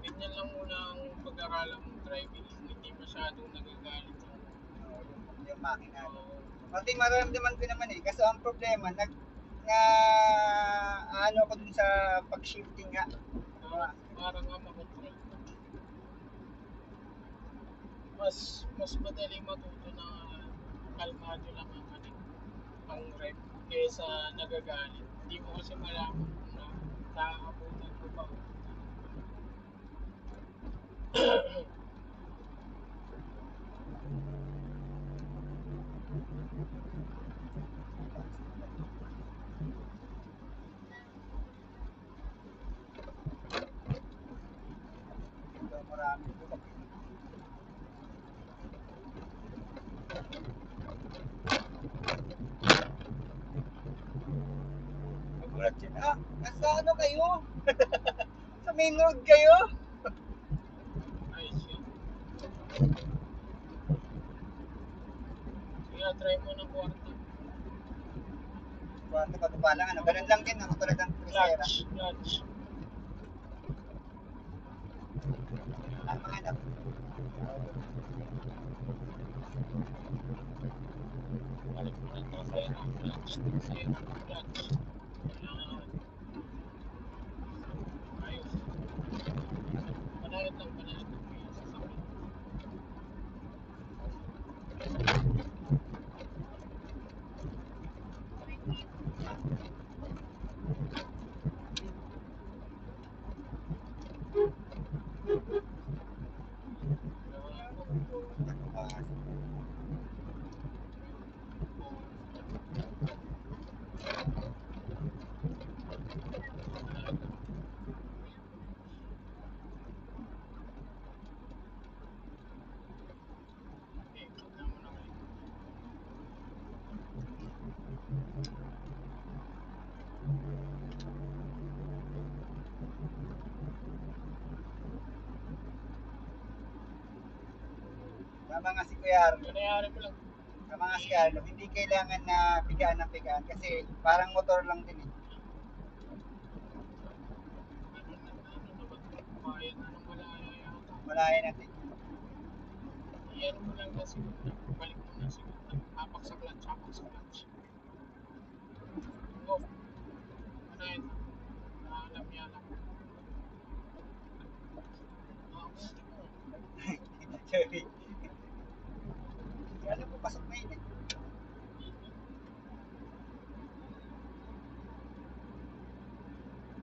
Ganyan lang muna ang pag-aralan mong driving. Hindi masyadong nagagalit yung makina. Oo. Pati maramdaman ko naman kaso ang problema, na ano ko dun sa pag-shifting nga. Parang nga makontrol. Mas madali matuto na kalmado lang ang rep kaysa nagagalit. Hindi mo kasi malaman na nakakabutan ko pa. Marami ko. Nagulat siya, nasa ano kayo? Sa main road kayo? Ayos yun. Kaya try mo ng kwarta. Kwarta pa pa lang, ganun lang din, tulad ng Crucera. Clutch. Hanap. Balik mo ng trasero, clutch. Ayos. Panayot lang yung sasakyan. Tama nga si Kuya Arlo. Nangyayari mo lang. Tama nga si Kuya Arlo, hindi kailangan na pigaan ng pigaan kasi parang motor lang din Malaya natin. Iyan mo lang na siguro. Balik mo na siguro. Apak sa clutch.